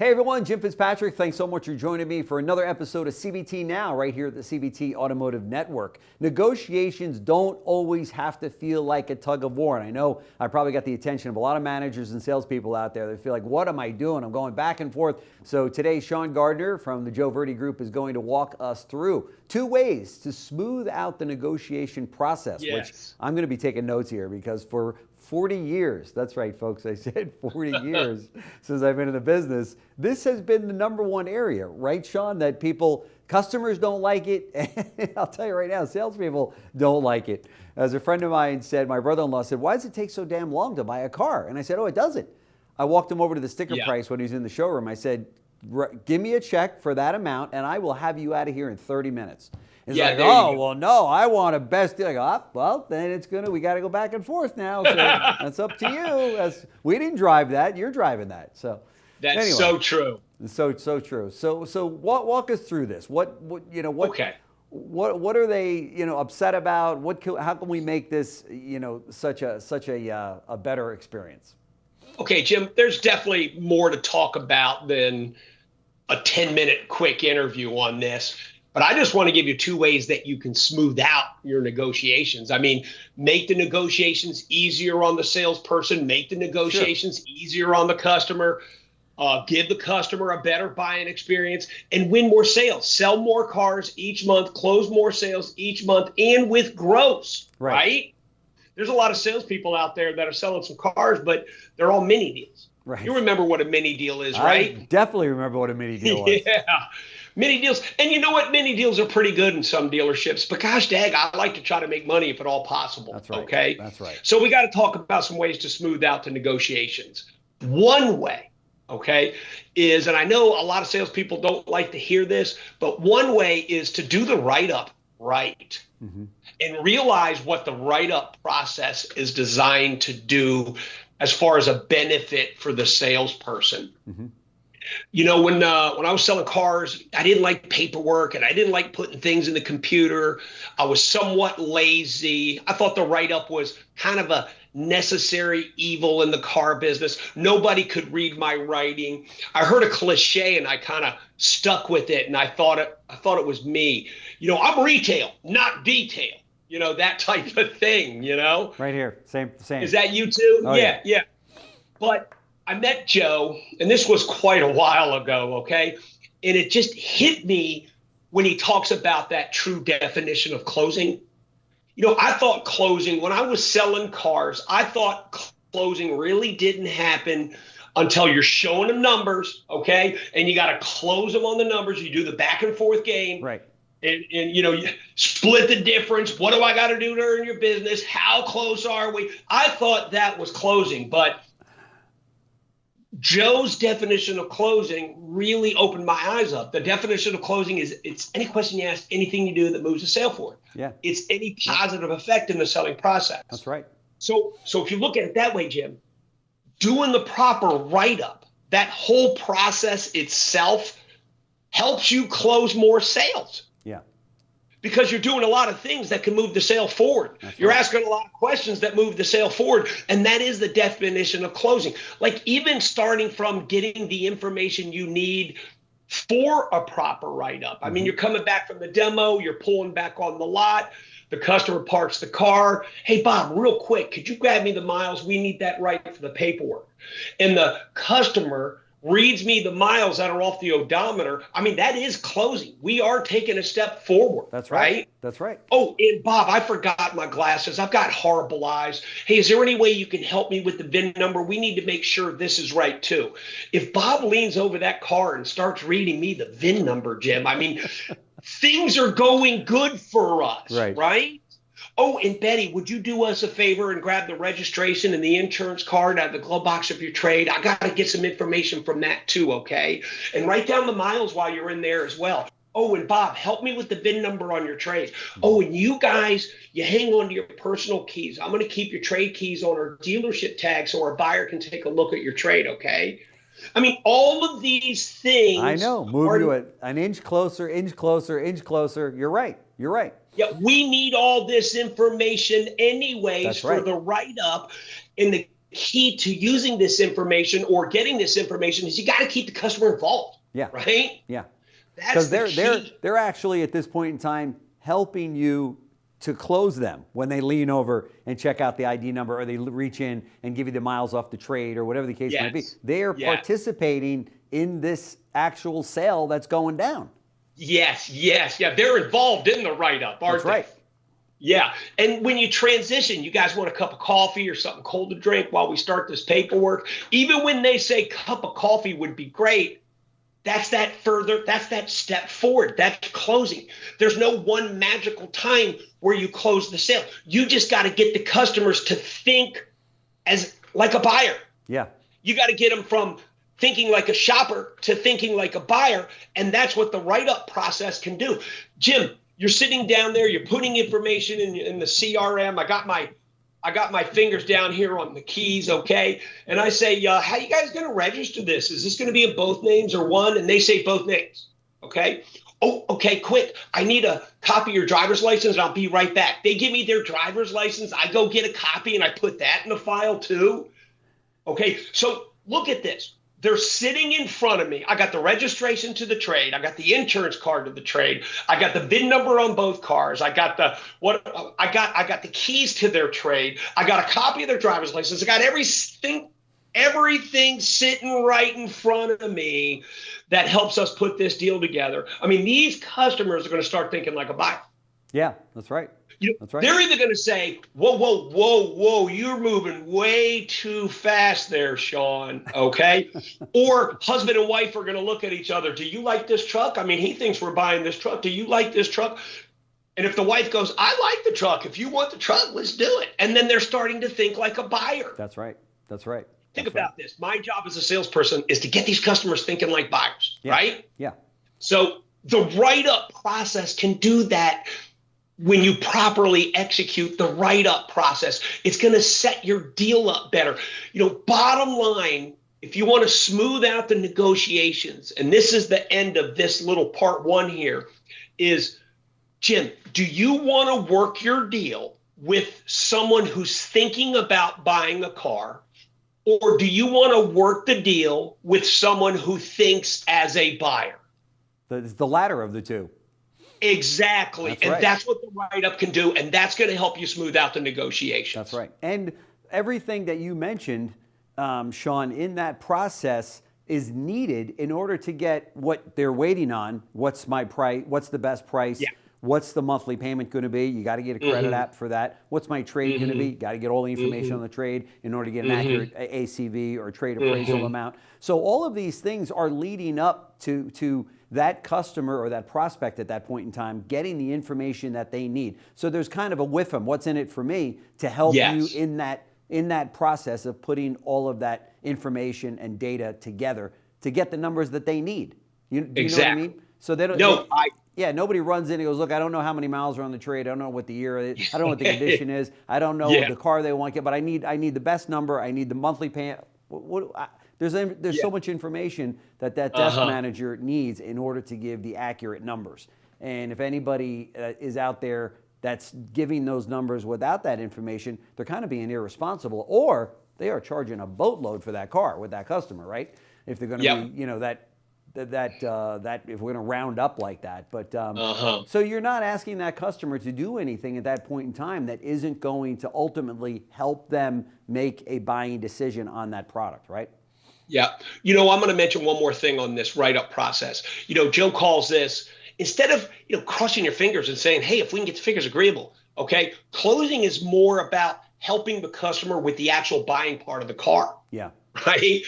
Hey everyone, Jim Fitzpatrick. Thanks so much for joining me for another episode of CBT Now right here at the CBT Automotive Network. Negotiations don't always have to feel like a tug of war. And I know I probably got the attention of a lot of managers and salespeople out there that feel like, what am I doing? I'm going back and forth. So today, Sean Gardner from the Joe Verde Group is going to walk us through 2 ways to smooth out the negotiation process, which I'm going to be taking notes here because for 40 years, that's right, folks, I said 40 years since I've been in the business, this has been the #1 area, right, Sean, that customers don't like it, and I'll tell you right now, salespeople don't like it. As a friend of mine said, my brother-in-law said, why does it take so damn long to buy a car? And I said, oh, it doesn't. I walked him over to the sticker price when he was in the showroom. I said, give me a check for that amount, and I will have you out of here in 30 minutes. He's like, oh, well, no, I want a best deal. I go, well, then we got to go back and forth now. So that's up to you. We didn't drive that. You're driving that. So that's anyway, so true. So true. So walk us through this. What are they, upset about? How can we make this, such a better experience? Okay, Jim, there's definitely more to talk about than a 10-minute quick interview on this. But I just want to give you 2 ways that you can smooth out your negotiations. I mean, make the negotiations easier on the salesperson, make the negotiations easier on the customer, give the customer a better buying experience, and win more sales. Sell more cars each month, close more sales each month, and with gross, right? There's a lot of salespeople out there that are selling some cars, but they're all mini deals. Right. You remember what a mini deal is, right? I definitely remember what a mini deal was. Yeah. Mini deals. And you know what? Mini deals are pretty good in some dealerships. But gosh dang, I like to try to make money if at all possible. That's right. Okay? That's right. So we got to talk about some ways to smooth out the negotiations. One way, okay, is, and I know a lot of salespeople don't like to hear this, but one way is to do the write-up right. Mm-hmm. And realize what the write-up process is designed to do as far as a benefit for the salesperson. Mm-hmm. When I was selling cars, I didn't like paperwork and I didn't like putting things in the computer. I was somewhat lazy. I thought the write-up was kind of a necessary evil in the car business. Nobody could read my writing. I heard a cliche and I kind of stuck with it, and I thought it was me. I'm retail, not detail. That type of thing, Right here. Same. Is that you too? Oh, yeah. But I met Joe, and this was quite a while ago, okay? And it just hit me when he talks about that true definition of closing. I thought closing, when I was selling cars, I thought closing really didn't happen until you're showing them numbers, okay? And you got to close them on the numbers. You do the back and forth game. Right. And you split the difference. What do I got to do to earn your business? How close are we? I thought that was closing, but Joe's definition of closing really opened my eyes up. The definition of closing is it's any question you ask, anything you do that moves the sale forward. Yeah. It's any positive effect in the selling process. That's right. So if you look at it that way, Jim, doing the proper write-up, that whole process itself helps you close more sales. Yeah. Because you're doing a lot of things that can move the sale forward. You're asking a lot of questions that move the sale forward. And that is the definition of closing. Like even starting from getting the information you need for a proper write-up. I mean, you're coming back from the demo, you're pulling back on the lot, the customer parks the car. Hey, Bob, real quick, could you grab me the miles? We need that right for the paperwork. And the customer reads me the miles that are off the odometer. I mean, that is closing. We are taking a step forward. That's right. That's right. Oh, and Bob, I forgot my glasses. I've got horrible eyes. Hey, is there any way you can help me with the VIN number? We need to make sure this is right too. If Bob leans over that car and starts reading me the VIN number, Jim, I mean, things are going good for us, right? Oh, and Betty, would you do us a favor and grab the registration and the insurance card out of the glove box of your trade? I got to get some information from that too, okay? And write down the miles while you're in there as well. Oh, and Bob, help me with the VIN number on your trade. Oh, and you guys, you hang on to your personal keys. I'm going to keep your trade keys on our dealership tag so our buyer can take a look at your trade, okay? I mean, all of these things. I know. Move to it an inch closer, inch closer, inch closer. You're right. You're right. Yeah, we need all this information anyways for the write-up. And the key to using this information or getting this information is you got to keep the customer involved. Yeah. Right? Yeah. That's the key. They're actually at this point in time helping you to close them when they lean over and check out the ID number, or they reach in and give you the miles off the trade, or whatever the case may be. They are participating in this actual sale that's going down. Yes. Yeah. They're involved in the write-up, aren't they? That's right. Yeah. And when you transition, you guys want a cup of coffee or something cold to drink while we start this paperwork. Even when they say cup of coffee would be great, that's that step forward. That's closing. There's no one magical time where you close the sale. You just got to get the customers to think as like a buyer. Yeah. You got to get them from thinking like a shopper to thinking like a buyer. And that's what the write-up process can do. Jim, you're sitting down there, you're putting information in the CRM. I got my fingers down here on the keys, okay? And I say, how you guys going to register this? Is this going to be in both names or one? And they say both names, okay? Oh, okay, quick. I need a copy of your driver's license, and I'll be right back. They give me their driver's license. I go get a copy, and I put that in the file too. Okay, so look at this. They're sitting in front of me. I got the registration to the trade. I got the insurance card to the trade. I got the VIN number on both cars. I got the keys to their trade. I got a copy of their driver's license. I got everything sitting right in front of me that helps us put this deal together. I mean, these customers are going to start thinking like a buyer. Yeah, that's right. That's right. They're either going to say, whoa, you're moving way too fast there, Sean, okay? Or husband and wife are going to look at each other. Do you like this truck? I mean, he thinks we're buying this truck. Do you like this truck? And if the wife goes, I like the truck. If you want the truck, let's do it. And then they're starting to think like a buyer. That's right. That's right. Think about this. My job as a salesperson is to get these customers thinking like buyers, right? Yeah. So the write-up process can do that. When you properly execute the write-up process, it's going to set your deal up better. Bottom line, if you want to smooth out the negotiations, and this is the end of this little part one here, is, Jim, do you want to work your deal with someone who's thinking about buying a car, or do you want to work the deal with someone who thinks as a buyer? It's the latter of the two. Exactly. That's right. That's what the write-up can do, and that's going to help you smooth out the negotiations. That's right. And everything that you mentioned, Sean, in that process is needed in order to get what they're waiting on. What's my price? What's the best price? Yeah. What's the monthly payment going to be? You got to get a credit app for that. What's my trade going to be? Got to get all the information on the trade in order to get an accurate ACV or trade appraisal amount. So all of these things are leading up to that customer or that prospect at that point in time getting the information that they need. So there's kind of a whiff what's in it for me to help you in that process of putting all of that information and data together to get the numbers that they need. Do you know what I mean? So they don't. Nobody runs in and goes, look, I don't know how many miles are on the trade. I don't know what the year is. I don't know what the condition is. I don't know the car they want to get, but I need the best number. I need the monthly payment. There's so much information that desk manager needs in order to give the accurate numbers. And if anybody is out there that's giving those numbers without that information, they're kind of being irresponsible, or they are charging a boatload for that car with that customer, right? If they're going to be, that if we're going to round up like that. But so you're not asking that customer to do anything at that point in time that isn't going to ultimately help them make a buying decision on that product, right? Yeah. I'm going to mention one more thing on this write-up process. Joe calls this, instead of, crossing your fingers and saying, hey, if we can get the figures agreeable, okay, closing is more about helping the customer with the actual buying part of the car. Yeah. Right?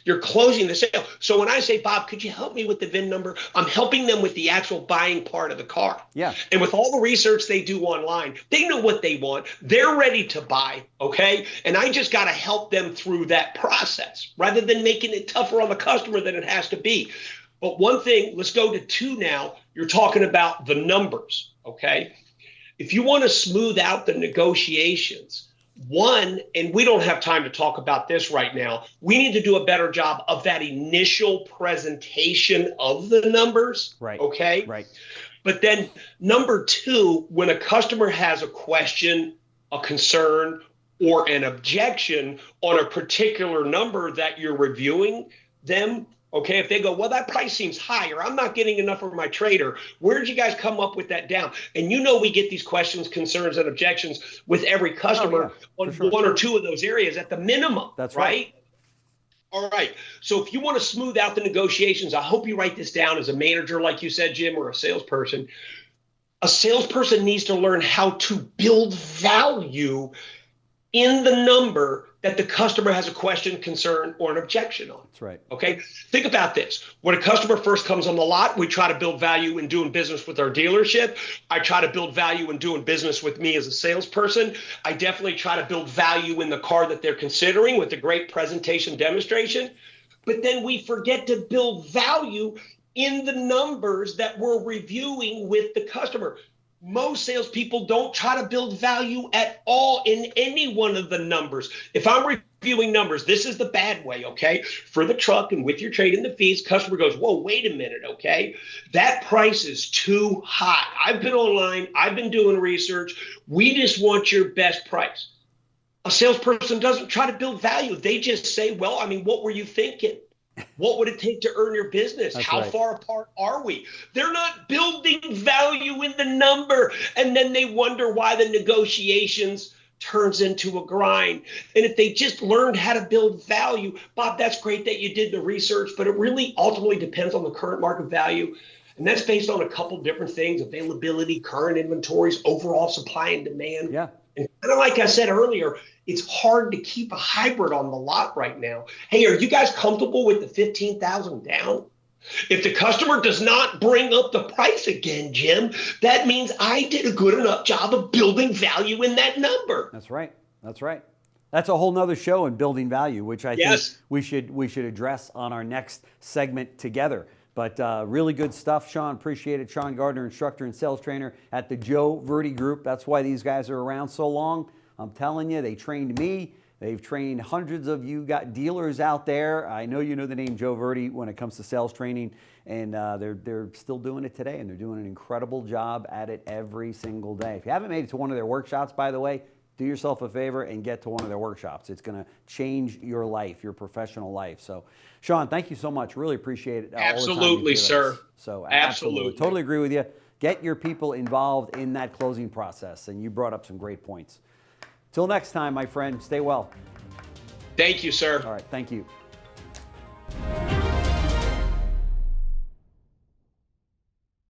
You're closing the sale. So when I say, Bob, could you help me with the VIN number? I'm helping them with the actual buying part of the car. Yeah. And with all the research they do online, they know what they want. They're ready to buy. Okay. And I just got to help them through that process rather than making it tougher on the customer than it has to be. But one thing, let's go to two now. You're talking about the numbers. Okay. If you want to smooth out the negotiations, one, and we don't have time to talk about this right now, we need to do a better job of that initial presentation of the numbers. Right. Okay. Right. But then number two, when a customer has a question, a concern, or an objection on a particular number that you're reviewing them, okay, if they go, well, that price seems high, or I'm not getting enough for my trader, where did you guys come up with that down? And you know we get these questions, concerns, and objections with every customer on one or two of those areas at the minimum. That's right. All right. So if you want to smooth out the negotiations, I hope you write this down as a manager, like you said, Jim, or a salesperson. A salesperson needs to learn how to build value in the number that the customer has a question, concern, or an objection on. That's right. Okay. Think about this. When a customer first comes on the lot, we try to build value in doing business with our dealership. I try to build value in doing business with me as a salesperson. I definitely try to build value in the car that they're considering with a great presentation demonstration. But then we forget to build value in the numbers that we're reviewing with the customer. Most salespeople don't try to build value at all in any one of the numbers. If I'm reviewing numbers, this is the bad way, okay? For the truck and with your trade in the fees, customer goes, whoa, wait a minute, okay? That price is too high. I've been online. I've been doing research. We just want your best price. A salesperson doesn't try to build value. They just say, well, I mean, what were you thinking? What would it take to earn your business? How far apart are we? They're not building value in the number. And then they wonder why the negotiations turns into a grind. And if they just learned how to build value, Bob, that's great that you did the research, but it really ultimately depends on the current market value. And that's based on a couple different things: availability, current inventories, overall supply and demand. Yeah. And kind of like I said earlier, it's hard to keep a hybrid on the lot right now. Hey, are you guys comfortable with the 15,000 down? If the customer does not bring up the price again, Jim, that means I did a good enough job of building value in that number. That's right. That's right. That's a whole nother show in building value, which I think we should address on our next segment together. But really good stuff, Sean. Appreciate it. Sean Gardner, instructor and sales trainer at the Joe Verde Group. That's why these guys are around so long. I'm telling you, they trained me. They've trained hundreds of you got dealers out there. I know you know the name Joe Verde when it comes to sales training, and they're still doing it today, and they're doing an incredible job at it every single day. If you haven't made it to one of their workshops, by the way, do yourself a favor and get to one of their workshops. It's going to change your life, your professional life. So, Sean, thank you so much. Really appreciate it. Absolutely, sir. So, absolutely. Totally agree with you. Get your people involved in that closing process, and you brought up some great points. Till next time, my friend, stay well. Thank you, sir. All right, thank you.